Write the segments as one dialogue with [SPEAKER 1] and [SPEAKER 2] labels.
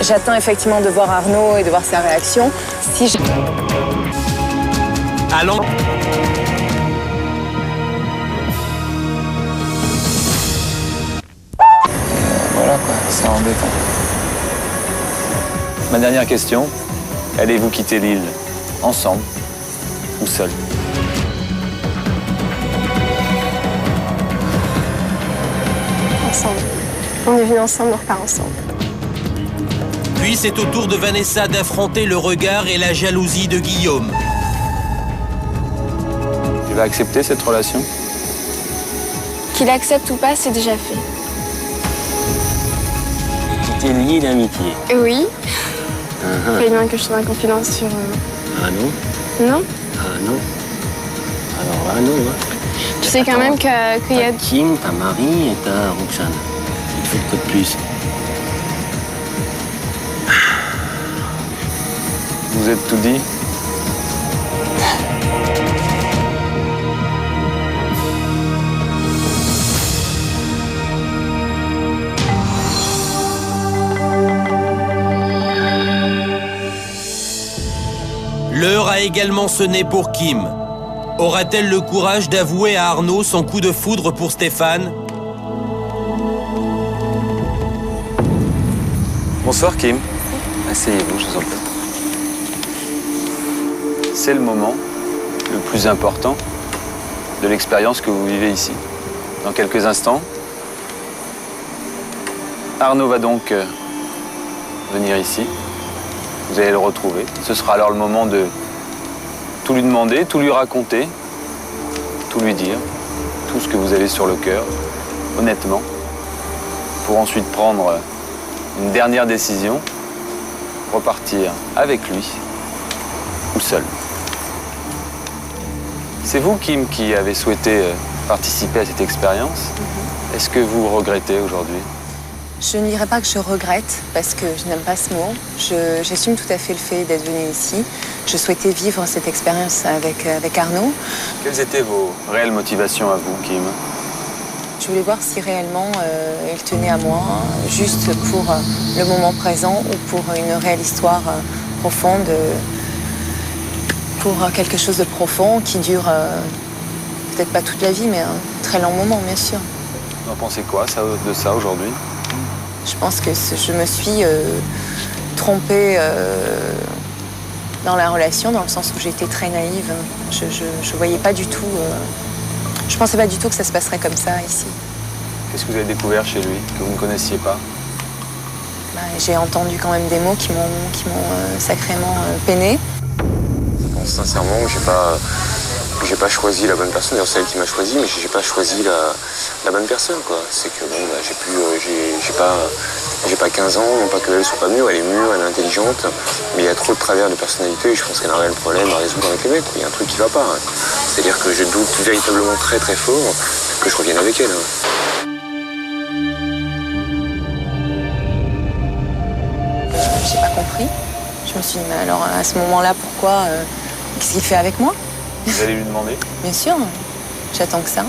[SPEAKER 1] J'attends effectivement de voir Arnaud et de voir sa réaction. Si je...
[SPEAKER 2] Allons.
[SPEAKER 3] Voilà quoi, c'est embêtant.
[SPEAKER 4] Ma dernière question, allez-vous quitter l'île ensemble ou seul?
[SPEAKER 5] Ensemble. On est venus ensemble, on repart ensemble.
[SPEAKER 2] Puis c'est au tour de Vanessa d'affronter le regard et la jalousie de Guillaume.
[SPEAKER 4] Tu vas accepter cette relation?
[SPEAKER 5] Qu'il accepte ou pas, c'est déjà fait.
[SPEAKER 6] Tu t'es lié d'amitié.
[SPEAKER 5] Oui. Fallait bien que je te donne une confidence sur...
[SPEAKER 6] Ah non?
[SPEAKER 5] Non?
[SPEAKER 6] Ah non? Alors ah non, hein.
[SPEAKER 5] Tu sais quand même qu'il y a...
[SPEAKER 6] T'as Kim, ta Marie et ta Roxane. Il te faut quoi de plus?
[SPEAKER 4] Vous êtes tout dit?
[SPEAKER 2] L'heure a également sonné pour Kim. Aura-t-elle le courage d'avouer à Arnaud son coup de foudre pour Stéphane?
[SPEAKER 4] Bonsoir Kim. Asseyez-vous, je vous en prie. C'est le moment le plus important de l'expérience que vous vivez ici. Dans quelques instants, Arnaud va donc venir ici. Vous allez le retrouver. Ce sera alors le moment de tout lui demander, tout lui raconter, tout lui dire, tout ce que vous avez sur le cœur, honnêtement, pour ensuite prendre une dernière décision, repartir avec lui ou seul. C'est vous, Kim, qui avez souhaité participer à cette expérience. Est-ce que vous regrettez aujourd'hui?
[SPEAKER 1] Je ne dirais pas que je regrette, parce que je n'aime pas ce mot. J'assume tout à fait le fait d'être venue ici. Je souhaitais vivre cette expérience avec Arnaud.
[SPEAKER 4] Quelles étaient vos réelles motivations à vous, Kim?
[SPEAKER 1] Je voulais voir si réellement il tenait à moi, juste pour le moment présent ou pour une réelle histoire profonde, pour quelque chose de profond qui dure peut-être pas toute la vie, mais un très long moment, bien sûr.
[SPEAKER 4] Vous en pensez quoi de ça aujourd'hui?
[SPEAKER 1] Je pense que je me suis trompée dans la relation, dans le sens où j'étais très naïve. Je voyais pas du tout... je pensais pas du tout que ça se passerait comme ça ici.
[SPEAKER 4] Qu'est-ce que vous avez découvert chez lui, que vous ne connaissiez pas?
[SPEAKER 1] J'ai entendu quand même des mots qui m'ont sacrément peinée.
[SPEAKER 7] Je pense sincèrement que j'ai pas choisi la bonne personne. D'ailleurs, c'est elle qui m'a choisi, mais j'ai pas choisi la bonne personne, quoi. C'est que bon, j'ai pas 15 ans, non pas qu'elle soit pas mûre, elle est mûre, elle est intelligente, mais il y a trop de travers de personnalité et je pense qu'elle a un réel problème à résoudre avec les mecs. Il y a un truc qui va pas. Hein. C'est-à-dire que je doute véritablement très très fort que je revienne avec elle. Hein.
[SPEAKER 1] J'ai pas compris. Je me suis dit, mais alors à ce moment-là, pourquoi qu'est-ce qu'il fait avec moi?
[SPEAKER 4] Vous allez lui demander?
[SPEAKER 1] Bien sûr, j'attends que ça.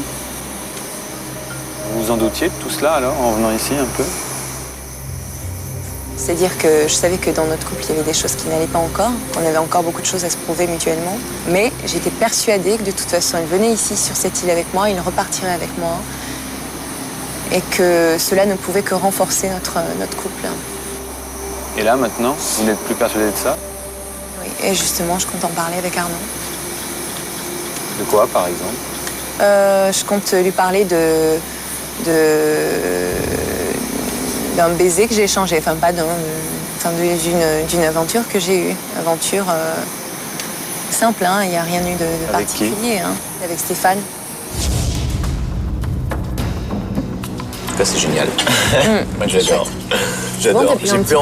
[SPEAKER 4] Vous vous en doutiez de tout cela alors, en venant ici un peu?
[SPEAKER 1] C'est-à-dire que je savais que dans notre couple, il y avait des choses qui n'allaient pas encore, qu'on avait encore beaucoup de choses à se prouver mutuellement. Mais j'étais persuadée que de toute façon, il venait ici sur cette île avec moi, il repartirait avec moi. Et que cela ne pouvait que renforcer notre couple.
[SPEAKER 4] Et là, maintenant, vous n'êtes plus persuadé de ça?
[SPEAKER 1] Oui, et justement, je compte en parler avec Arnaud.
[SPEAKER 4] De quoi, par exemple?
[SPEAKER 1] Je compte lui parler d'un baiser que j'ai échangé, enfin pas d'une aventure que j'ai eue. Aventure simple, hein, il n'y a rien eu de particulier. Hein. Avec Stéphane.
[SPEAKER 3] En tout cas, c'est génial. Moi, j'adore.
[SPEAKER 1] J'adore. Bon,
[SPEAKER 3] j'ai plus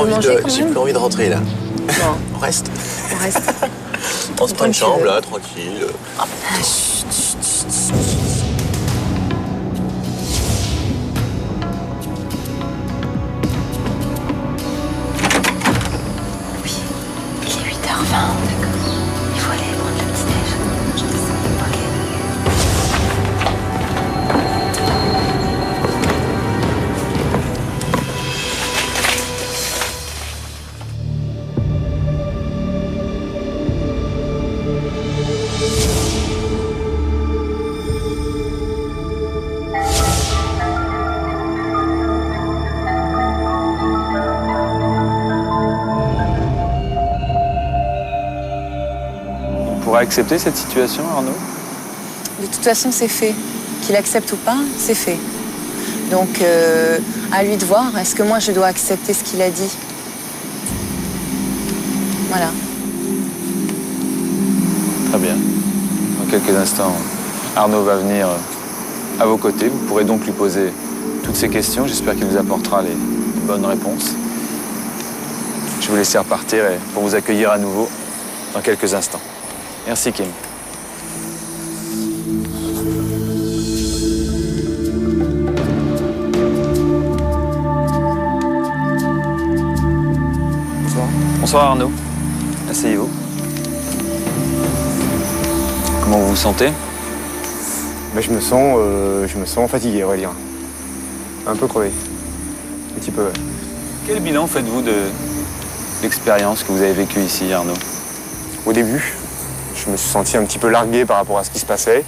[SPEAKER 3] envie de rentrer là.
[SPEAKER 1] Non.
[SPEAKER 3] On reste.
[SPEAKER 1] On reste.
[SPEAKER 3] On se prend une chambre là, tranquille.
[SPEAKER 1] Ah, chut, chut, chut.
[SPEAKER 8] Oui, il est 8h20, d'accord. Il faut aller prendre le petit-déj. Je te sais. Ok.
[SPEAKER 4] accepter cette situation, Arnaud?
[SPEAKER 1] De toute façon, c'est fait. Qu'il accepte ou pas, c'est fait. Donc, à lui de voir, est-ce que moi, je dois accepter ce qu'il a dit? Voilà.
[SPEAKER 4] Très bien. Dans quelques instants, Arnaud va venir à vos côtés. Vous pourrez donc lui poser toutes ces questions. J'espère qu'il vous apportera les bonnes réponses. Je vais vous laisser repartir pour vous accueillir à nouveau dans quelques instants. Merci, Kim. Bonsoir. Bonsoir, Arnaud. Asseyez-vous. Comment vous vous sentez?
[SPEAKER 9] Ben, je me sens fatigué, on va dire. Un peu crevé. Un petit peu.
[SPEAKER 4] Quel bilan faites-vous de l'expérience que vous avez vécue ici, Arnaud?
[SPEAKER 9] Au début, je me suis senti un petit peu largué par rapport à ce qui se passait.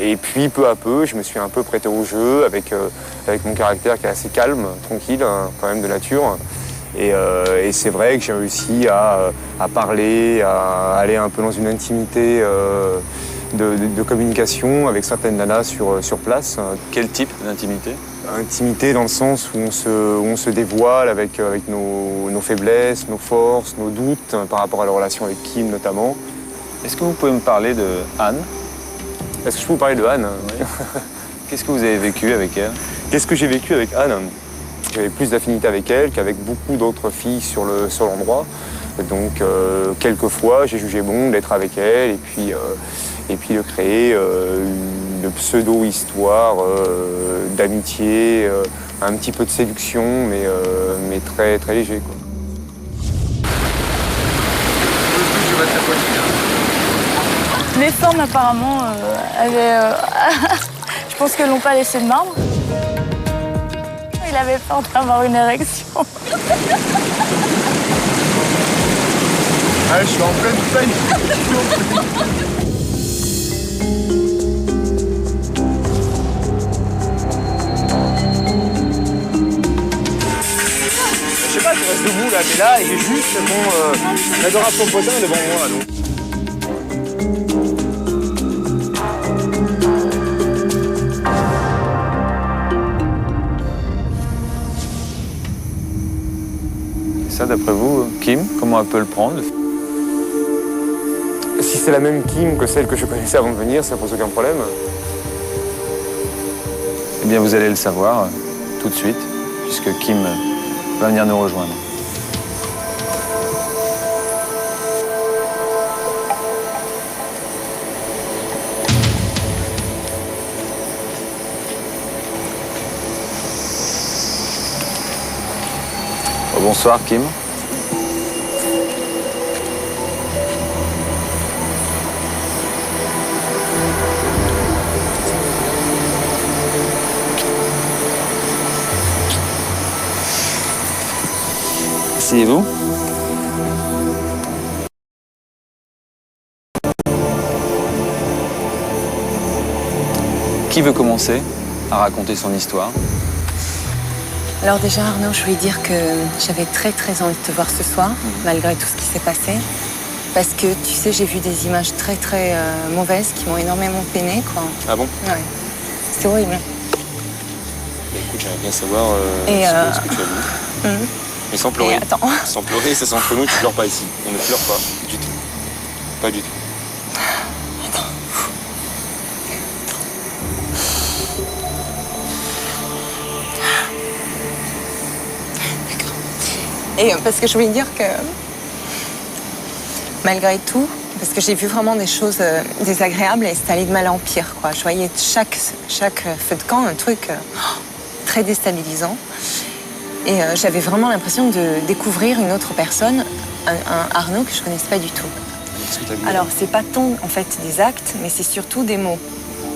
[SPEAKER 9] Et puis, peu à peu, je me suis un peu prêté au jeu avec mon caractère qui est assez calme, tranquille, hein, quand même de nature. Et c'est vrai que j'ai réussi à parler, à aller un peu dans une intimité de communication avec certaines nanas sur place.
[SPEAKER 4] Quel type d'intimité?
[SPEAKER 9] Intimité dans le sens où on se dévoile avec nos faiblesses, nos forces, nos doutes par rapport à la relation avec Kim notamment.
[SPEAKER 4] Est-ce que vous pouvez me parler de Anne?
[SPEAKER 9] Est-ce que je peux vous parler de Anne?
[SPEAKER 4] Oui. Qu'est-ce que vous avez vécu avec elle?
[SPEAKER 9] Qu'est-ce que j'ai vécu avec Anne? J'avais plus d'affinité avec elle qu'avec beaucoup d'autres filles sur l'endroit. Donc quelquefois j'ai jugé bon d'être avec elle et puis de créer une pseudo-histoire d'amitié, un petit peu de séduction, mais très, très léger, quoi.
[SPEAKER 5] Les formes, apparemment, je pense qu'elles l'ont pas laissé de marbre. Il avait peur d'avoir une érection.
[SPEAKER 9] Ah, je suis en pleine panique. Je sais pas, je reste debout là, mais là, il est juste mon adorable popotin devant moi. Donc.
[SPEAKER 4] Ça, d'après vous, Kim, comment elle peut le prendre?
[SPEAKER 9] Si c'est la même Kim que celle que je connaissais avant de venir, ça pose aucun problème.
[SPEAKER 4] Eh bien, vous allez le savoir tout de suite, puisque Kim va venir nous rejoindre. Bonsoir, Kim. Asseyez-vous. Qui veut commencer à raconter son histoire?
[SPEAKER 1] Alors déjà, Arnaud, je voulais dire que j'avais très très envie de te voir ce soir, malgré tout ce qui s'est passé. Parce que, tu sais, j'ai vu des images très très mauvaises qui m'ont énormément peiné, quoi.
[SPEAKER 9] Ah bon?
[SPEAKER 1] Ouais. C'était horrible.
[SPEAKER 9] Bah, écoute, j'aimerais bien savoir ce que tu as vu. Mais sans pleurer.
[SPEAKER 1] Et attends.
[SPEAKER 9] Sans pleurer, ça c'est entre nous, tu pleures pas ici. On ne pleure pas du tout. Pas du tout.
[SPEAKER 1] Et parce que je voulais dire que, malgré tout, parce que j'ai vu vraiment des choses désagréables et c'est allé de mal en pire, quoi. Je voyais chaque feu de camp un truc très déstabilisant. Et j'avais vraiment l'impression de découvrir une autre personne, un Arnaud que je ne connaissais pas du tout.
[SPEAKER 9] Qu'est-ce que t'as vu?
[SPEAKER 1] Alors, c'est pas tant, en fait, des actes, mais c'est surtout des mots.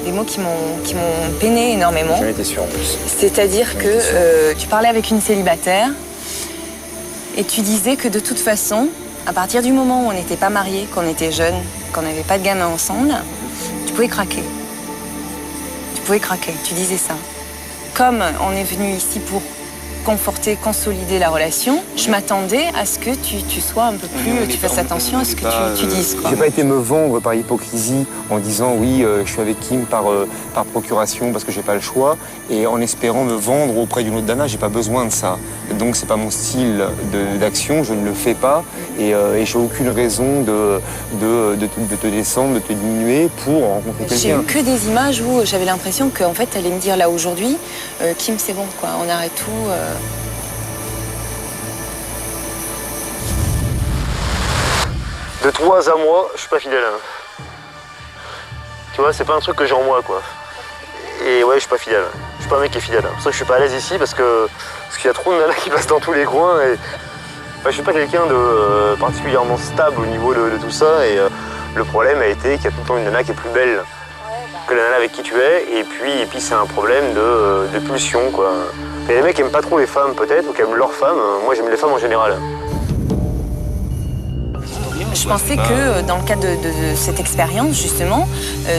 [SPEAKER 1] Des mots qui m'ont peiné énormément.
[SPEAKER 9] J'en étais sûr en plus.
[SPEAKER 1] C'est-à-dire que tu parlais avec une célibataire et tu disais que de toute façon, à partir du moment où on n'était pas mariés, qu'on était jeunes, qu'on n'avait pas de gamins ensemble, tu pouvais craquer. Tu pouvais craquer, tu disais ça. Comme on est venu ici pour conforter, consolider la relation, je m'attendais à ce que tu sois un peu plus, tu fasses attention à ce que tu dises.
[SPEAKER 9] J'ai pas été me vendre par hypocrisie en disant oui, je suis avec Kim par procuration parce que j'ai pas le choix et en espérant me vendre auprès d'une autre nana, j'ai pas besoin de ça. Donc c'est pas mon style d'action, je ne le fais pas et j'ai aucune raison de te descendre, de te diminuer pour rencontrer quelqu'un.
[SPEAKER 1] J'ai eu que des images où j'avais l'impression qu'en fait, elle allait me dire là aujourd'hui, Kim, c'est bon, quoi, on arrête tout.
[SPEAKER 10] De toi à moi, je suis pas fidèle. Tu vois, c'est pas un truc que j'ai en moi, quoi. Et ouais, je suis pas fidèle. Je suis pas un mec qui est fidèle. C'est pour ça que je suis pas à l'aise ici, parce qu'il y a trop de nanas qui passent dans tous les coins. Et je suis pas quelqu'un de particulièrement stable au niveau de tout ça. Et le problème a été qu'il y a tout le temps une nana qui est plus belle que la nana avec qui tu es. Et puis c'est un problème de pulsion, quoi. Et les mecs aiment pas trop les femmes, peut-être, ou qui aiment leurs femmes. Moi, j'aime les femmes en général.
[SPEAKER 1] Je pensais que dans le cadre de cette expérience, justement,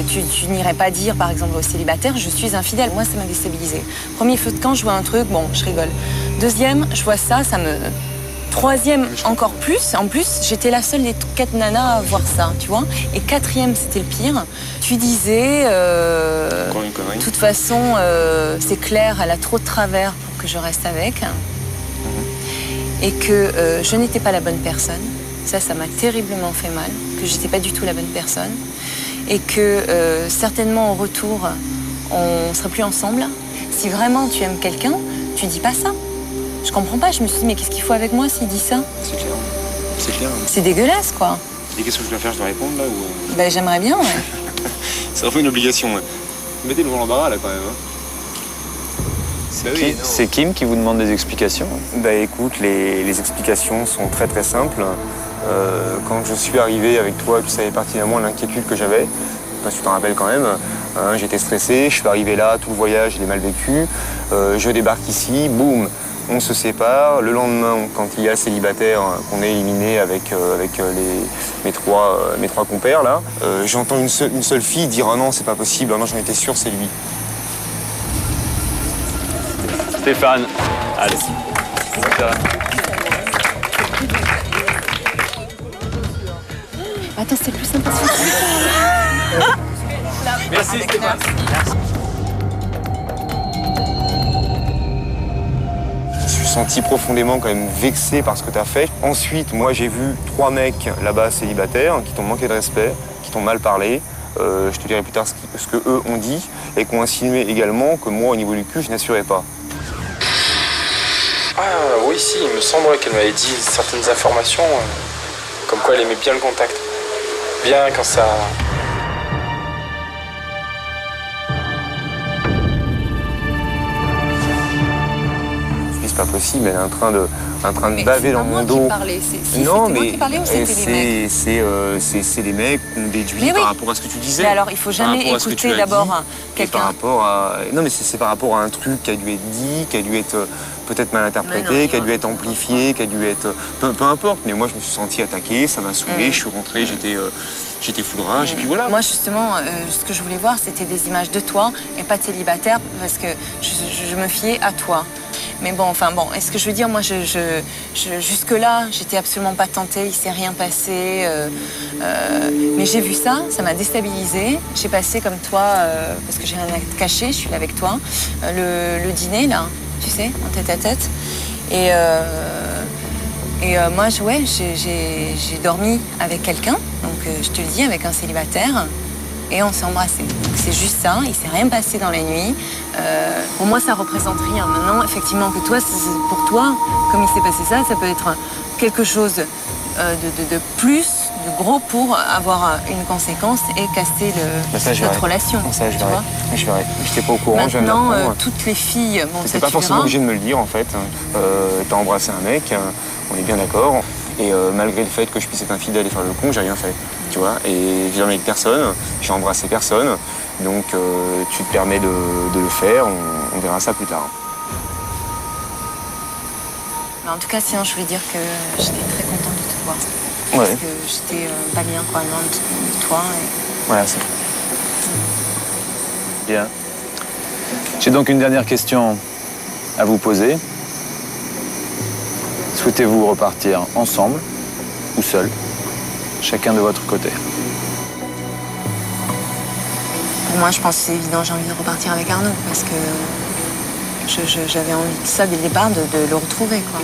[SPEAKER 1] tu n'irais pas dire, par exemple, aux célibataires, je suis infidèle. Moi, ça m'a déstabilisée. Premier feu de camp, je vois un truc, bon, je rigole. Deuxième, je vois ça me... Troisième, encore plus. En plus, j'étais la seule des 4 nanas à voir ça, tu vois. Et quatrième, c'était le pire. Tu disais, de toute façon, c'est clair, elle a trop de travers pour que je reste avec. Et que je n'étais pas la bonne personne. Ça m'a terriblement fait mal, que j'étais pas du tout la bonne personne. Et que certainement, au retour, on serait plus ensemble. Si vraiment tu aimes quelqu'un, tu dis pas ça. Je comprends pas, je me suis dit, mais qu'est-ce qu'il faut avec moi s'il dit ça?
[SPEAKER 10] C'est clair. C'est clair.
[SPEAKER 1] C'est dégueulasse, quoi.
[SPEAKER 10] Et qu'est-ce que je dois faire? Je dois répondre, là ou...
[SPEAKER 1] Ben, j'aimerais bien, ouais.
[SPEAKER 10] C'est vraiment une obligation, ouais. Mettez le vent l'embarras, là, quand même.
[SPEAKER 4] C'est Kim qui vous demande des explications?
[SPEAKER 9] Bah écoute, les explications sont très très simples. Quand je suis arrivé avec toi, tu savais pertinemment l'inquiétude que j'avais. Enfin, tu t'en rappelles quand même. J'étais stressé, je suis arrivé là, tout le voyage, je l'ai mal vécu. Je débarque ici, boum, on se sépare. Le lendemain, quand il y a le célibataire qu'on est éliminé avec mes trois compères, là, j'entends une seule fille dire « Ah non, c'est pas possible, ah non, j'en étais sûr, c'est lui ».
[SPEAKER 4] Stéphane, allez.
[SPEAKER 1] Attends, c'est plus sympa.
[SPEAKER 4] Merci Stéphane.
[SPEAKER 9] Je me suis senti profondément quand même vexé par ce que tu as fait. Ensuite, moi j'ai vu 3 mecs là-bas célibataires qui t'ont manqué de respect, qui t'ont mal parlé. Je te dirai plus tard ce que eux ont dit et qui ont insinué également que moi au niveau du cul je n'assurais pas.
[SPEAKER 11] Ah oui, si, il me semble qu'elle m'avait dit certaines informations, comme quoi elle aimait bien le contact. Bien quand ça...
[SPEAKER 9] C'est pas possible, elle est en train de baver dans mon dos.
[SPEAKER 1] Non, mais
[SPEAKER 9] c'est les mecs qu'on déduit par rapport à ce que tu disais.
[SPEAKER 1] Mais alors, il faut jamais écouter d'abord quelqu'un.
[SPEAKER 9] Par rapport à... Non, mais c'est par rapport à un truc qui a dû être dit, qui a dû être peut-être mal interprété, qui a dû être amplifié, qui a dû être... Peu importe, mais moi je me suis senti attaqué, ça m'a saoulé, je suis rentré, j'étais foudrage, et puis voilà.
[SPEAKER 1] Moi, justement, ce que je voulais voir, c'était des images de toi et pas de célibataire, parce que je me fiais à toi. Mais bon, et ce que je veux dire, moi, jusque-là, j'étais absolument pas tentée, il s'est rien passé. Mais j'ai vu ça, ça m'a déstabilisée. J'ai passé comme toi, parce que j'ai rien à cacher, je suis là avec toi, le dîner, là, tu sais, en tête-à-tête. Et moi, j'ai dormi avec quelqu'un, donc je te le dis, avec un célibataire. Et on s'est embrassés. C'est juste ça, il s'est rien passé dans la nuit. Pour moi, ça représente rien. Maintenant, effectivement, que toi, pour toi, comme il s'est passé ça, ça peut être quelque chose de plus, de gros pour avoir une conséquence et casser notre relation.
[SPEAKER 9] Ça, je verrai. Je verrai. Je n'étais pas au courant, je viens de l'apprendre.
[SPEAKER 1] Toutes les filles... Bon,
[SPEAKER 9] t'es pas forcément obligé de me le dire, en fait. T'as embrassé un mec, on est bien d'accord. Et malgré le fait que je puisse être infidèle et faire le con, j'ai rien fait. Tu vois, et j'ai dormi avec personne, j'ai embrassé personne, donc tu te permets de le faire, on verra ça plus tard.
[SPEAKER 1] Mais en tout cas, sinon, je voulais dire que j'étais très contente de te voir.
[SPEAKER 9] Ouais.
[SPEAKER 1] Parce que j'étais pas bien, quoi, loin de toi. Et...
[SPEAKER 9] Voilà, c'est
[SPEAKER 4] Bien. J'ai donc une dernière question à vous poser. Souhaitez-vous repartir ensemble ou seul, chacun de votre côté?
[SPEAKER 1] Pour moi, je pense que c'est évident, j'ai envie de repartir avec Arnaud parce que j'avais envie de ça dès le départ, de le retrouver, quoi.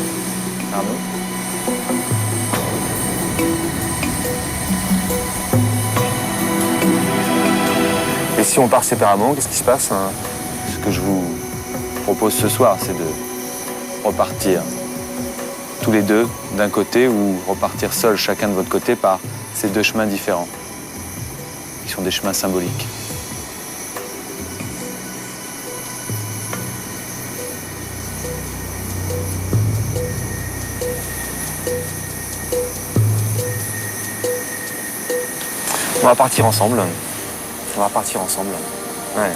[SPEAKER 4] Arnaud?
[SPEAKER 9] Et si on part séparément, qu'est-ce qui se passe, hein?
[SPEAKER 4] Ce que je vous propose ce soir, c'est de repartir tous les deux d'un côté ou repartir seuls chacun de votre côté par ces deux chemins différents, qui sont des chemins symboliques.
[SPEAKER 9] On va partir ensemble. On va partir ensemble. Ouais.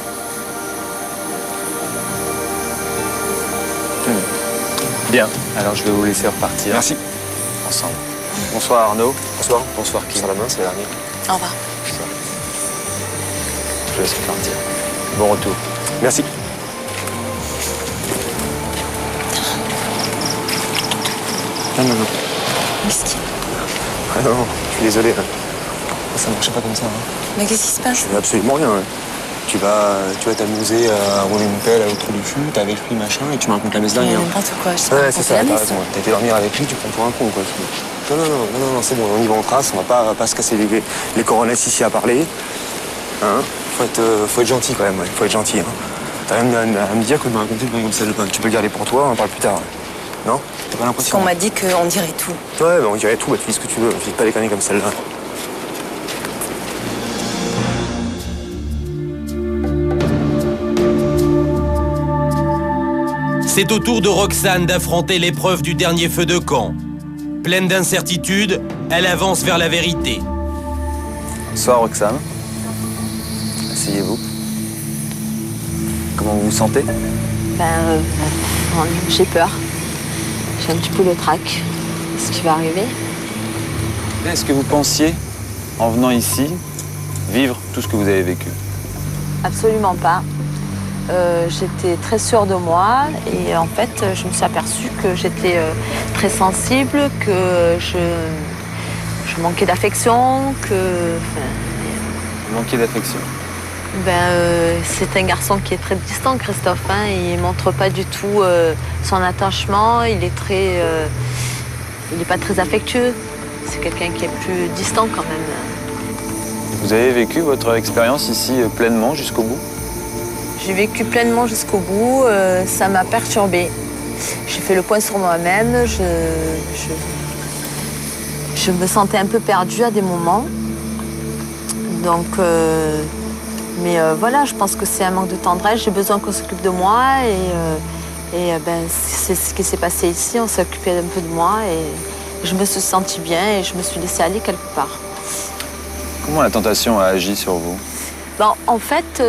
[SPEAKER 4] Bien, alors je vais vous laisser repartir.
[SPEAKER 9] Merci.
[SPEAKER 4] Ensemble. Bonsoir Arnaud.
[SPEAKER 9] Bonsoir. Bonsoir, qui sur la main, c'est la dernière.
[SPEAKER 1] Au revoir.
[SPEAKER 4] Je laisse repartir. Bon retour.
[SPEAKER 9] Merci. Non, non, non.
[SPEAKER 1] Qu'est-ce qu'il y a?
[SPEAKER 9] Ah non, je suis désolé. Ça ne marchait pas comme ça.
[SPEAKER 1] Mais qu'est-ce qui se passe?
[SPEAKER 9] Je fais absolument rien. Tu vas t'amuser à rouler une pelle à l'autre du fût, t'es avec lui, machin, et tu me racontes la messe derrière.
[SPEAKER 1] N'importe quoi, je sais
[SPEAKER 9] Ouais,
[SPEAKER 1] pas.
[SPEAKER 9] c'est ça, t'as raison. T'as été dormir avec lui, tu prends pour un con, quoi. Non, c'est bon, on y va en trace, on va pas se casser les coronesses ici à parler. Hein? Faut être gentil quand même, faut être gentil. Hein. T'as rien à me dire que de me raconter une truc comme ça. Tu peux le garder pour toi, on en parle plus tard. Non? T'as pas
[SPEAKER 1] Parce
[SPEAKER 9] l'impression?
[SPEAKER 1] qu'on m'a dit qu'on dirait tout.
[SPEAKER 9] Ouais, on dirait tout, tu fais ce que tu veux, fais pas les conneries comme celle-là.
[SPEAKER 2] C'est au tour de Roxane d'affronter l'épreuve du dernier feu de camp. Pleine d'incertitude, elle avance vers la vérité.
[SPEAKER 4] Bonsoir Roxane. Asseyez-vous. Comment vous vous sentez?
[SPEAKER 8] J'ai peur. J'ai un petit peu le trac. Ce qui va arriver.
[SPEAKER 4] Est-ce que vous pensiez, en venant ici, vivre tout ce que vous avez vécu?
[SPEAKER 8] Absolument pas. J'étais très sûre de moi et en fait, je me suis aperçue que j'étais très sensible, que je manquais d'affection, que...
[SPEAKER 4] Vous manquiez d'affection?
[SPEAKER 8] C'est un garçon qui est très distant, Christophe. Hein, il ne montre pas du tout son attachement, il est pas très affectueux. C'est quelqu'un qui est plus distant quand même.
[SPEAKER 4] Vous avez vécu votre expérience ici pleinement jusqu'au bout?
[SPEAKER 8] J'ai vécu pleinement jusqu'au bout, ça m'a perturbée. J'ai fait le point sur moi-même, je me sentais un peu perdue à des moments. Donc, voilà, je pense que c'est un manque de tendresse, j'ai besoin qu'on s'occupe de moi c'est ce qui s'est passé ici, on s'est occupé un peu de moi et je me suis sentie bien et je me suis laissée aller quelque part.
[SPEAKER 4] Comment la tentation a agi sur vous?
[SPEAKER 8] En fait,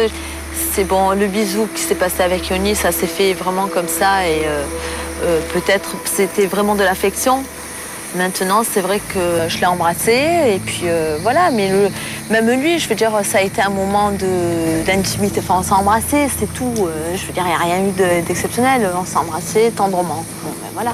[SPEAKER 8] c'est bon, le bisou qui s'est passé avec Yoni, ça s'est fait vraiment comme ça et peut-être c'était vraiment de l'affection. Maintenant, c'est vrai que je l'ai embrassé et puis voilà, mais même lui, je veux dire, ça a été un moment d'intimité. Enfin, on s'est embrassé, c'est tout. Je veux dire, il n'y a rien eu d'exceptionnel. On s'est embrassé tendrement. Bon, voilà.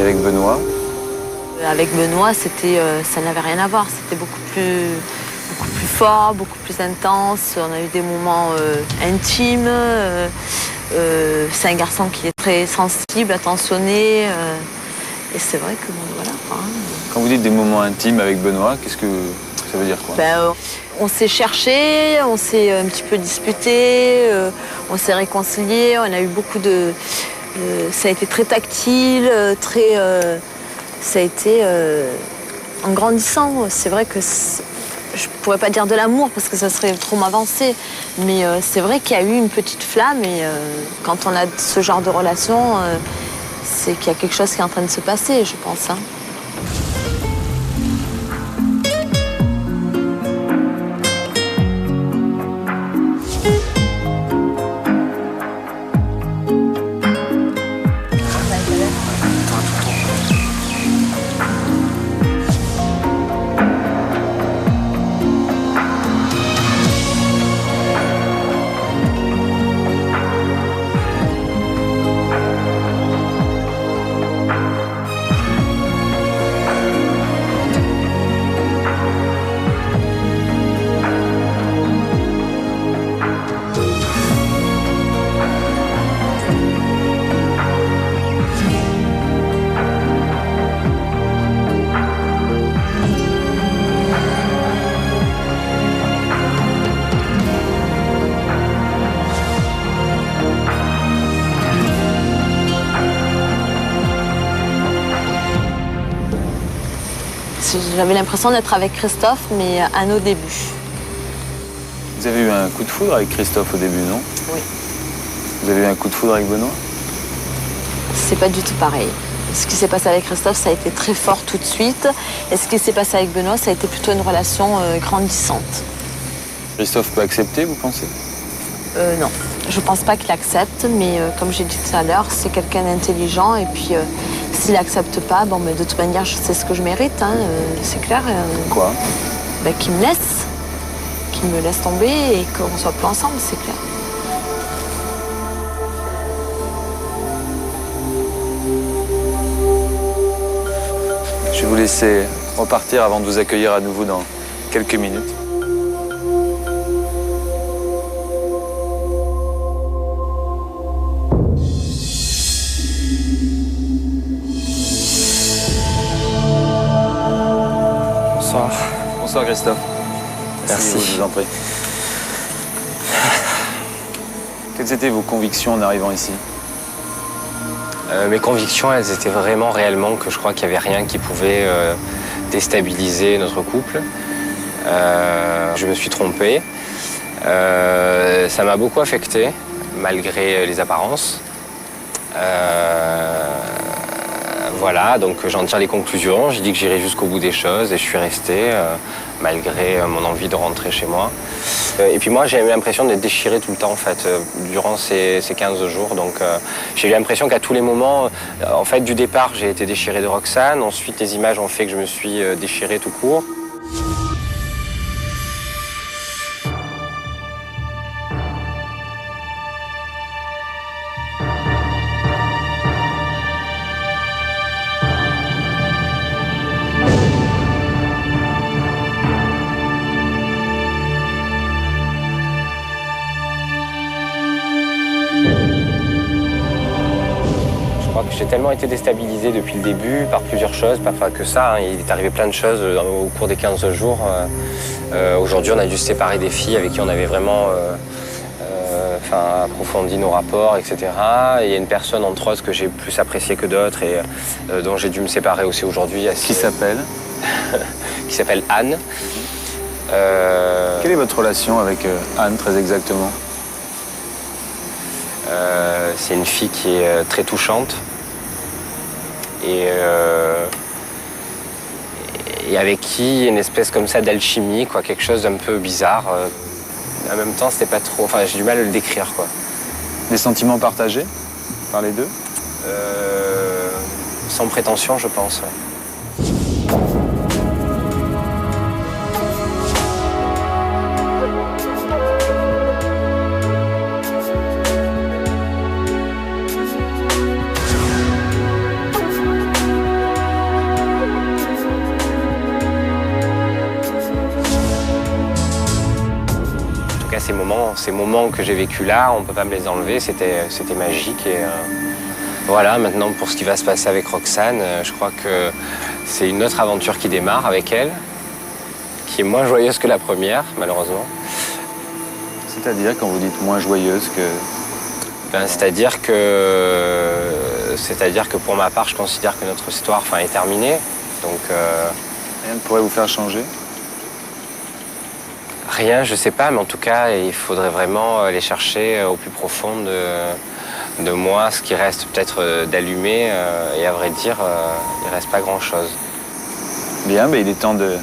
[SPEAKER 4] Avec Benoît?
[SPEAKER 8] Avec Benoît, ça n'avait rien à voir. C'était beaucoup plus fort, beaucoup plus intense. On a eu des moments intimes. C'est un garçon qui est très sensible, attentionné. Et c'est vrai que voilà.
[SPEAKER 4] Quand vous dites des moments intimes avec Benoît, qu'est-ce que ça veut dire quoi?
[SPEAKER 8] On s'est cherché, on s'est un petit peu disputé, on s'est réconcilié. On a eu beaucoup de... ça a été très tactile, très ça a été en grandissant. C'est vrai que je pourrais pas dire de l'amour parce que ça serait trop m'avancer, mais c'est vrai qu'il y a eu une petite flamme et quand on a ce genre de relation, c'est qu'il y a quelque chose qui est en train de se passer, je pense. Hein. J'avais l'impression d'être avec Christophe, mais à nos débuts.
[SPEAKER 4] Vous avez eu un coup de foudre avec Christophe au début, non?
[SPEAKER 8] Oui.
[SPEAKER 4] Vous avez eu un coup de foudre avec Benoît?
[SPEAKER 8] C'est pas du tout pareil. Ce qui s'est passé avec Christophe, ça a été très fort tout de suite. Et ce qui s'est passé avec Benoît, ça a été plutôt une relation grandissante.
[SPEAKER 4] Christophe peut accepter, vous pensez?
[SPEAKER 8] Non. Je pense pas qu'il accepte, mais comme j'ai dit tout à l'heure, c'est quelqu'un d'intelligent. Et puis, s'il accepte pas, bon, mais de toute manière, je sais ce que je mérite, hein, c'est clair.
[SPEAKER 4] Quoi?
[SPEAKER 8] Ben, qu'il me laisse tomber et qu'on soit plus ensemble, c'est clair.
[SPEAKER 4] Je vais vous laisser repartir avant de vous accueillir à nouveau dans quelques minutes.
[SPEAKER 12] Bonsoir.
[SPEAKER 4] Bonsoir Christophe.
[SPEAKER 12] Merci.
[SPEAKER 4] Je vous en prie. Quelles étaient vos convictions en arrivant ici?
[SPEAKER 12] Mes convictions, elles étaient vraiment réellement que je crois qu'il n'y avait rien qui pouvait déstabiliser notre couple. Je me suis trompé. Ça m'a beaucoup affecté, malgré les apparences. Voilà, donc j'en tire les conclusions. J'ai dit que j'irais jusqu'au bout des choses et je suis resté, malgré mon envie de rentrer chez moi. Et puis moi, j'ai eu l'impression d'être déchiré tout le temps, en fait, durant ces 15 jours. Donc j'ai eu l'impression qu'à tous les moments, en fait, du départ, j'ai été déchiré de Roxane. Ensuite, les images ont fait que je me suis déchiré tout court. J'ai tellement été déstabilisé depuis le début par plusieurs choses, pas que ça, hein. Il est arrivé plein de choses au cours des 15 jours. Aujourd'hui, on a dû se séparer des filles avec qui on avait vraiment approfondi nos rapports, etc. Et il y a une personne, entre autres, que j'ai plus appréciée que d'autres et dont j'ai dû me séparer aussi aujourd'hui.
[SPEAKER 4] Qui s'appelle?
[SPEAKER 12] Qui s'appelle Anne.
[SPEAKER 4] Quelle est votre relation avec Anne, très exactement?
[SPEAKER 12] C'est une fille qui est très touchante. Et avec qui il y a une espèce comme ça d'alchimie, quoi, quelque chose d'un peu bizarre. En même temps, c'était pas trop. Enfin, j'ai du mal à le décrire, quoi.
[SPEAKER 4] Des sentiments partagés par les deux?
[SPEAKER 12] Sans prétention, je pense. Ouais. Ces moments que j'ai vécu là, on ne peut pas me les enlever, c'était magique. Et voilà, maintenant pour ce qui va se passer avec Roxane, je crois que c'est une autre aventure qui démarre avec elle, qui est moins joyeuse que la première, malheureusement.
[SPEAKER 4] C'est-à-dire quand vous dites moins joyeuse que...
[SPEAKER 12] C'est-à-dire que c'est-à-dire que pour ma part, je considère que notre histoire est terminée. Donc,
[SPEAKER 4] rien ne pourrait vous faire changer?
[SPEAKER 12] Rien, je sais pas, mais en tout cas, il faudrait vraiment aller chercher au plus profond de moi ce qui reste peut-être d'allumé. Et à vrai dire, il reste pas grand-chose.
[SPEAKER 4] Bien, il est temps de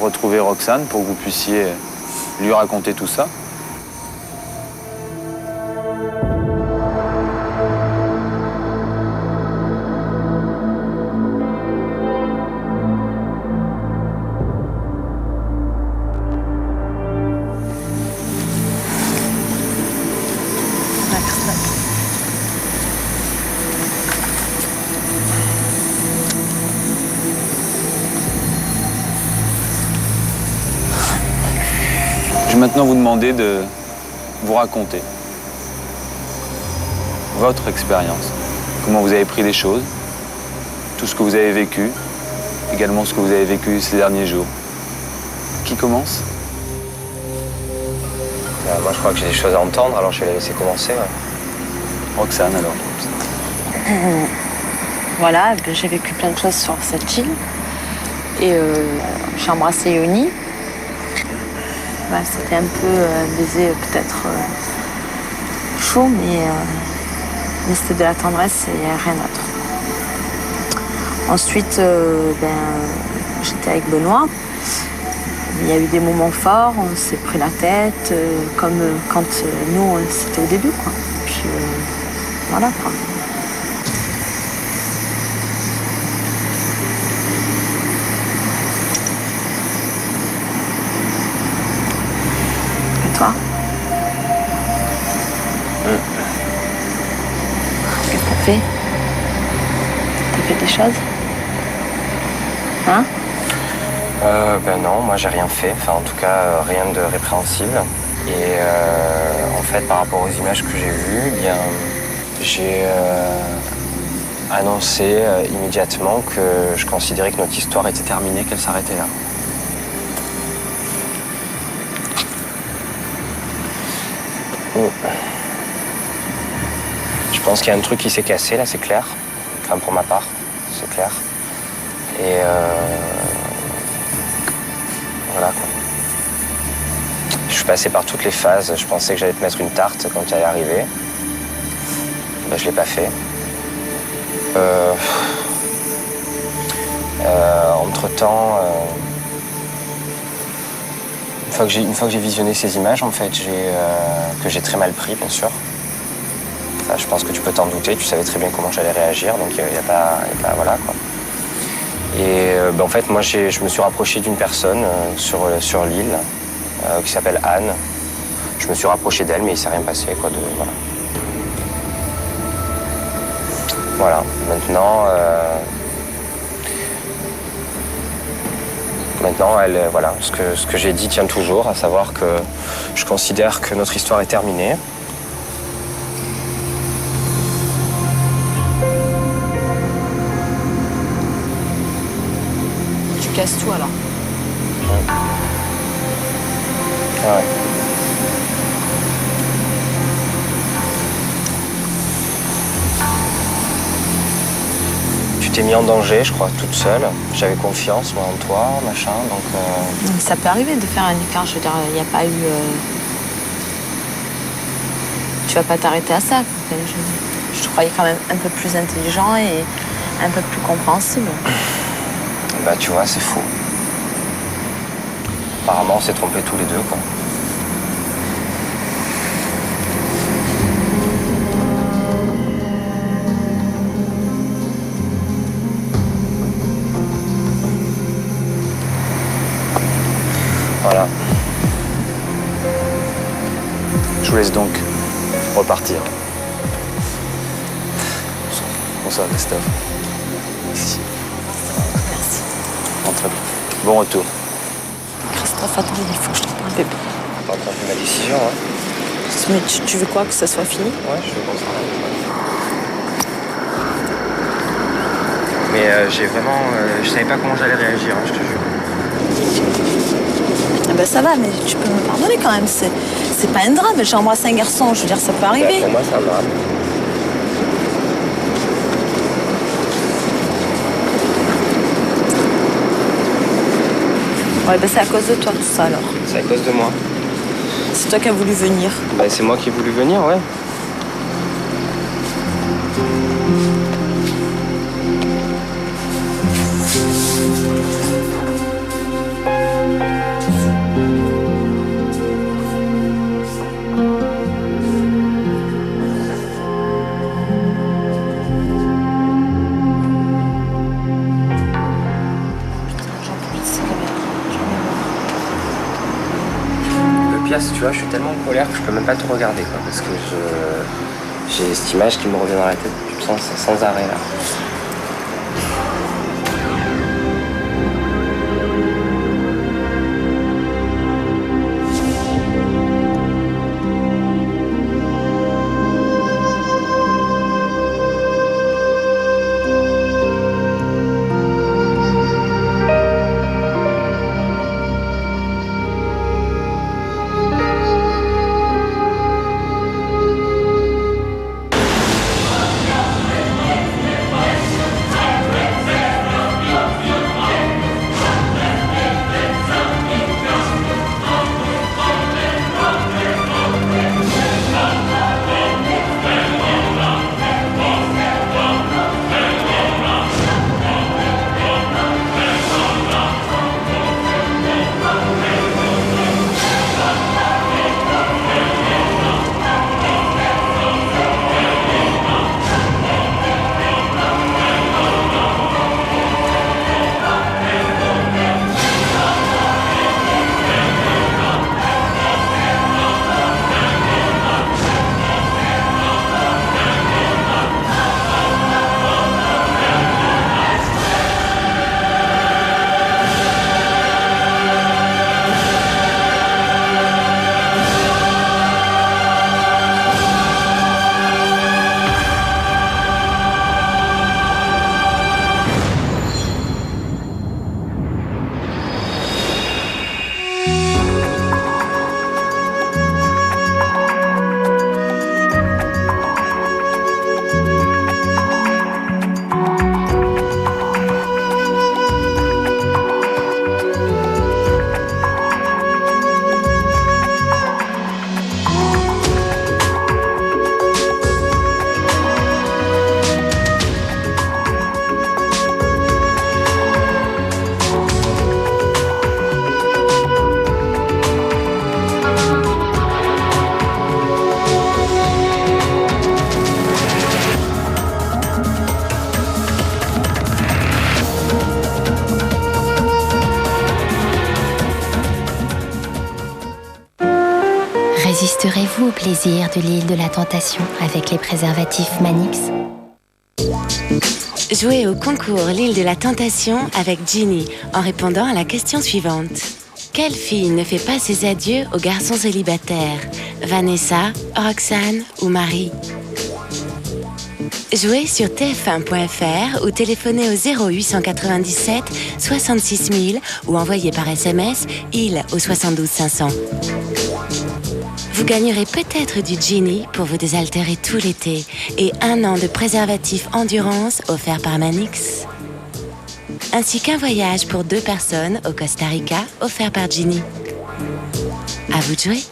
[SPEAKER 4] retrouver Roxane pour que vous puissiez lui raconter tout ça. Je vais maintenant vous demander de vous raconter votre expérience, comment vous avez pris les choses, tout ce que vous avez vécu, également ce que vous avez vécu ces derniers jours. Qui commence?
[SPEAKER 12] Moi, je crois que j'ai des choses à entendre, alors je vais la laisser commencer. Ouais.
[SPEAKER 4] Roxane, alors.
[SPEAKER 8] Voilà, j'ai vécu plein de choses sur cette île. Et j'ai embrassé Yoni. C'était un peu un baiser peut-être chaud, mais c'était de la tendresse et rien d'autre. Ensuite, j'étais avec Benoît. Il y a eu des moments forts, on s'est pris la tête, comme quand nous, c'était au début, quoi. Puis voilà, quoi. Et toi? Qu'est-ce que t'as fait? T'as fait des choses? Hein?
[SPEAKER 12] Non, moi j'ai rien fait, en tout cas rien de répréhensible. Et en fait par rapport aux images que j'ai vues, j'ai annoncé immédiatement que je considérais que notre histoire était terminée, qu'elle s'arrêtait là. Je pense qu'il y a un truc qui s'est cassé là, c'est clair. Enfin pour ma part, c'est clair. Et voilà quoi. Je suis passé par toutes les phases. Je pensais que j'allais te mettre une tarte quand tu allais arriver. Je l'ai pas fait. Entre-temps, une fois que j'ai visionné ces images, en fait, que j'ai très mal pris, bien sûr. Enfin, je pense que tu peux t'en douter. Tu savais très bien comment j'allais réagir, donc il n'y a pas, voilà quoi. Et en fait, moi, je me suis rapproché d'une personne sur l'île qui s'appelle Anne. Je me suis rapproché d'elle, mais il ne s'est rien passé, quoi. Voilà. Voilà. Maintenant, voilà, ce que j'ai dit tient toujours, à savoir que je considère que notre histoire est terminée.
[SPEAKER 8] Casse tout alors.
[SPEAKER 12] Ouais. Tu t'es mis en danger, je crois, toute seule. J'avais confiance, moi, en toi, machin, donc...
[SPEAKER 8] Ça peut arriver de faire un écart, je veux dire, il n'y a pas eu... Tu vas pas t'arrêter à ça. Je te croyais quand même un peu plus intelligent et un peu plus compréhensible.
[SPEAKER 12] Tu vois, c'est faux. Apparemment, on s'est trompés tous les deux, quoi. Voilà.
[SPEAKER 4] Je vous laisse donc repartir. Bonsoir, Christophe. Ici. Très bien. Bon retour.
[SPEAKER 8] Christophe, attends, il faut que je te parle, bébé.
[SPEAKER 12] T'as entendu ma décision, hein?
[SPEAKER 8] Mais tu veux quoi, que ça soit fini?
[SPEAKER 12] Ouais, je veux qu'on s'arrête. Mais j'ai vraiment... je savais pas comment j'allais réagir, hein, je te jure.
[SPEAKER 8] Ça va, mais tu peux me pardonner quand même. C'est pas un drame. J'ai embrassé un garçon, je veux dire, ça peut arriver.
[SPEAKER 12] Pour moi, c'est un drame.
[SPEAKER 8] Ouais, ben c'est à cause de toi tout ça alors.
[SPEAKER 12] C'est à cause de moi.
[SPEAKER 8] C'est toi qui as voulu venir.
[SPEAKER 12] Ben, c'est moi qui ai voulu venir, ouais. Tu vois, je suis tellement en colère que je peux même pas te regarder, quoi, parce que j'ai cette image qui me revient dans la tête sans arrêt, là.
[SPEAKER 13] Résisterez-vous au plaisir de l'île de la tentation avec les préservatifs Manix?
[SPEAKER 14] Jouez au concours L'île de la tentation avec Ginny en répondant à la question suivante. Quelle fille ne fait pas ses adieux aux garçons célibataires? Vanessa, Roxane ou Marie? Jouez sur tf1.fr ou téléphonez au 0897 66 000 ou envoyez par SMS île au 72 500. Vous gagnerez peut-être du Ginny pour vous désaltérer tout l'été et 1 an de préservatif endurance offert par Manix. Ainsi qu'un voyage pour 2 personnes au Costa Rica offert par Ginny. À vous de jouer.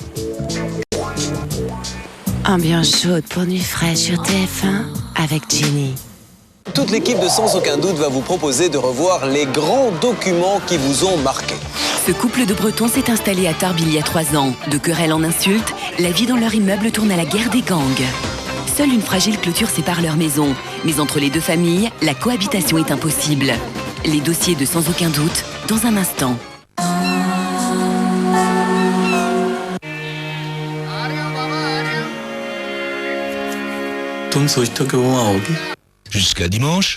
[SPEAKER 14] Ambiance chaude pour nuit fraîche sur TF1 avec Ginny.
[SPEAKER 15] Toute l'équipe de Sans Aucun Doute va vous proposer de revoir les grands documents qui vous ont marqué.
[SPEAKER 16] Ce couple de Bretons s'est installé à Tarbes il y a 3 ans. De querelles en insultes, la vie dans leur immeuble tourne à la guerre des gangs. Seule une fragile clôture sépare leur maison. Mais entre les 2 familles, la cohabitation est impossible. Les dossiers de Sans Aucun Doute, dans un instant.
[SPEAKER 17] Jusqu'à dimanche.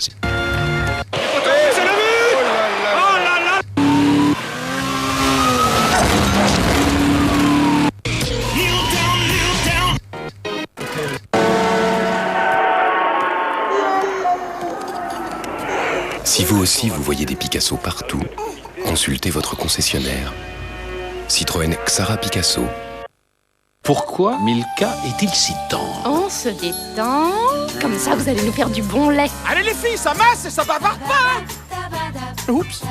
[SPEAKER 17] Si vous aussi vous voyez des Picasso partout, consultez votre concessionnaire. Citroën Xara Picasso.
[SPEAKER 18] Pourquoi Milka est-il si tendre?
[SPEAKER 19] On se détend. Comme ça, vous allez nous faire du bon lait.
[SPEAKER 20] Allez les filles, ça masse et ça bavarde pas. Oups.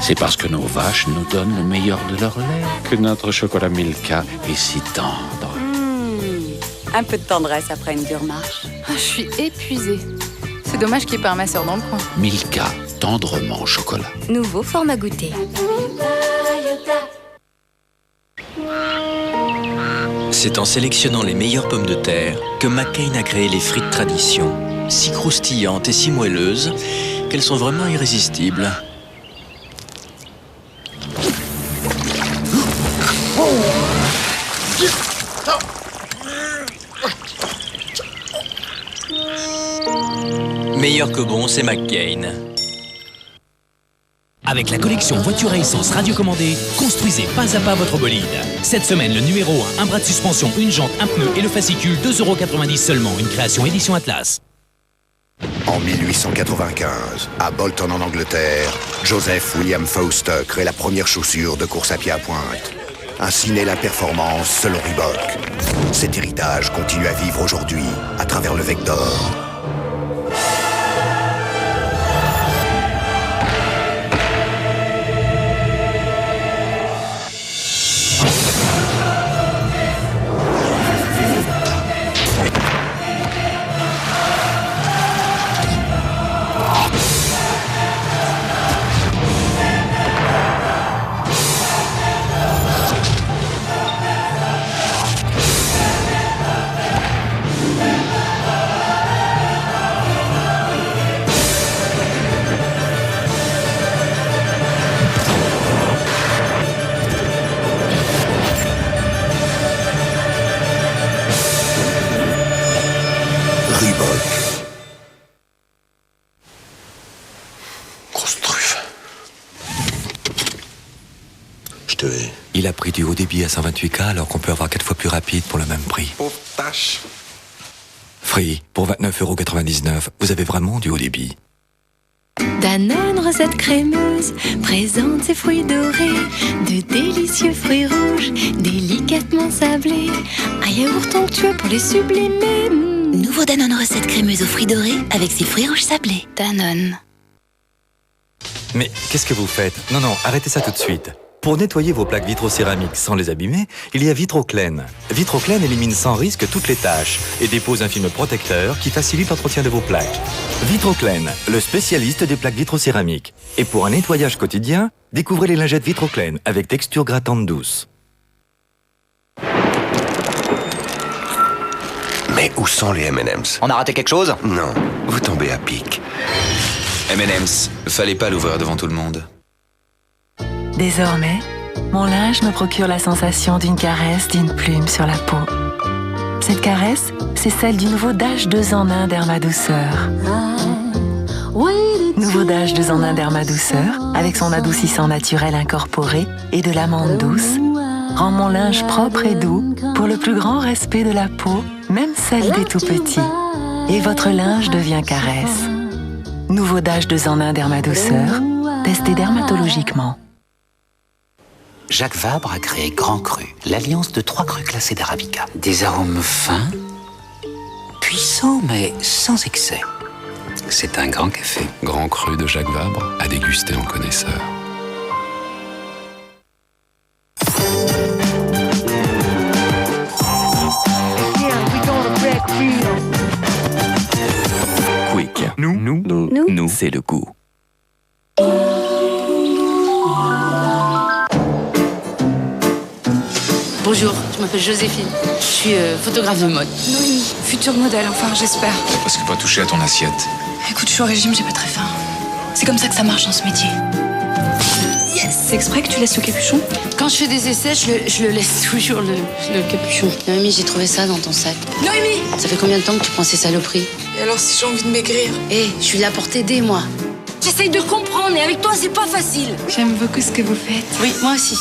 [SPEAKER 18] C'est parce que nos vaches nous donnent le meilleur de leur lait que notre chocolat Milka est si tendre.
[SPEAKER 20] Un peu de tendresse après une dure marche.
[SPEAKER 19] Je suis épuisée. C'est dommage qu'il n'y ait pas un masseur dans le coin.
[SPEAKER 18] Milka, tendrement au chocolat.
[SPEAKER 13] Nouveau format goûter.
[SPEAKER 21] C'est en sélectionnant les meilleures pommes de terre que McCain a créé les frites tradition, si croustillantes et si moelleuses qu'elles sont vraiment irrésistibles. Meilleur que bon, c'est McCain.
[SPEAKER 22] Avec la collection voiture à essence radiocommandée, construisez pas à pas votre bolide. Cette semaine, le numéro 1, un bras de suspension, une jante, un pneu et le fascicule, 2,90 € seulement. Une création édition Atlas.
[SPEAKER 23] En 1895, à Bolton en Angleterre, Joseph William Foster crée la première chaussure de course à pied à pointe. Ainsi naît la performance selon Reebok. Cet héritage continue à vivre aujourd'hui à travers le Vector.
[SPEAKER 24] Il a pris du haut débit à 128K alors qu'on peut avoir 4 fois plus rapide pour le même prix.
[SPEAKER 23] Pauvre tâche.
[SPEAKER 24] Free, pour 29,99 €, vous avez vraiment du haut débit.
[SPEAKER 13] Danone recette crémeuse présente ses fruits dorés, de délicieux fruits rouges, délicatement sablés, un yaourt onctueux pour les sublimer. Nouveau Danone recette crémeuse aux fruits dorés avec ses fruits rouges sablés. Danone.
[SPEAKER 24] Mais qu'est-ce que vous faites? Non, arrêtez ça tout de suite. Pour nettoyer vos plaques vitrocéramiques sans les abîmer, il y a Vitroclaine. Vitroclaine élimine sans risque toutes les taches et dépose un film protecteur qui facilite l'entretien de vos plaques. Vitroclaine, le spécialiste des plaques vitrocéramiques. Et pour un nettoyage quotidien, découvrez les lingettes Vitroclaine avec texture grattante douce.
[SPEAKER 23] Mais où sont les M&M's?
[SPEAKER 3] On a raté quelque chose?
[SPEAKER 23] Non, vous tombez à pic.
[SPEAKER 3] M&M's, fallait pas l'ouvrir devant tout le monde.
[SPEAKER 25] Désormais, mon linge me procure la sensation d'une caresse, d'une plume sur la peau. Cette caresse, c'est celle du nouveau Dash 2 en 1 Derma Douceur. Nouveau Dash 2 en 1 Derma Douceur, avec son adoucissant naturel incorporé et de l'amande douce, rend mon linge propre et doux pour le plus grand respect de la peau, même celle des tout-petits. Et votre linge devient caresse. Nouveau Dash 2 en 1 Derma Douceur, testé dermatologiquement.
[SPEAKER 18] Jacques Vabre a créé Grand Cru, l'alliance de 3 crus classés d'Arabica. Des arômes fins, puissants mais sans excès. C'est un grand café.
[SPEAKER 17] Grand Cru de Jacques Vabre, à déguster en connaisseur.
[SPEAKER 24] Quick. Nous, c'est le goût.
[SPEAKER 26] Bonjour, je m'appelle Joséphine. Je suis photographe de mode.
[SPEAKER 19] Noémie, futur modèle, enfin j'espère.
[SPEAKER 3] T'as presque pas touché à ton assiette.
[SPEAKER 19] Écoute, je suis au régime, j'ai pas très faim. C'est comme ça que ça marche dans ce métier. Yes. C'est exprès que tu laisses le capuchon?
[SPEAKER 26] Quand je fais des essais, je le laisse toujours le capuchon. Noémie, j'ai trouvé ça dans ton sac.
[SPEAKER 19] Noémie!
[SPEAKER 26] Ça fait combien de temps que tu prends ces saloperies?
[SPEAKER 19] Et alors si j'ai envie de maigrir?
[SPEAKER 26] Je suis là pour t'aider, moi. J'essaye de comprendre et avec toi, c'est pas facile.
[SPEAKER 19] J'aime beaucoup ce que vous faites.
[SPEAKER 26] Oui, moi aussi.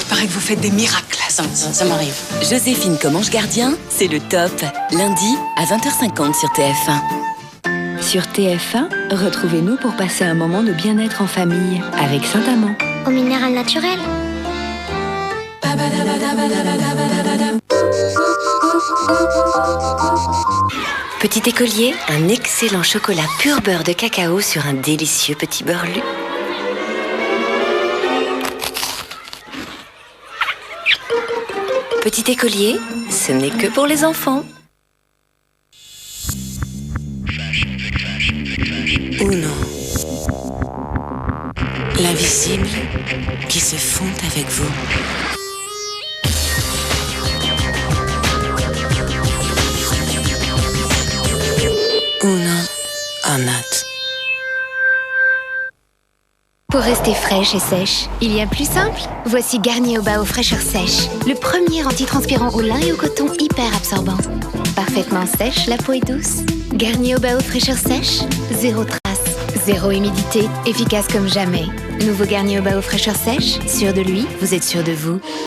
[SPEAKER 19] Il paraît que vous faites des miracles.
[SPEAKER 26] Ça m'arrive.
[SPEAKER 16] Joséphine comme ange gardien, c'est le top. Lundi à 20h50 sur TF1.
[SPEAKER 13] Sur TF1, retrouvez-nous pour passer un moment de bien-être en famille avec Saint-Amand.
[SPEAKER 27] Au minéral naturel.
[SPEAKER 14] Petit écolier, un excellent chocolat pur beurre de cacao sur un délicieux petit beurre lu. Petit écolier, ce n'est que pour les enfants. Ou non. L'invisible qui se fond avec vous. Ou non, or not.
[SPEAKER 1] Pour rester fraîche et sèche, il y a plus simple. Voici Garnier au bas aux fraîcheurs sèches. Le premier antitranspirant au lin et au coton hyper absorbant. Parfaitement sèche, la peau est douce. Garnier au bas aux fraîcheurs sèches, zéro trace, zéro humidité, efficace comme jamais. Nouveau Garnier au bas aux fraîcheurs sèches, sûr de lui, vous êtes sûr de vous.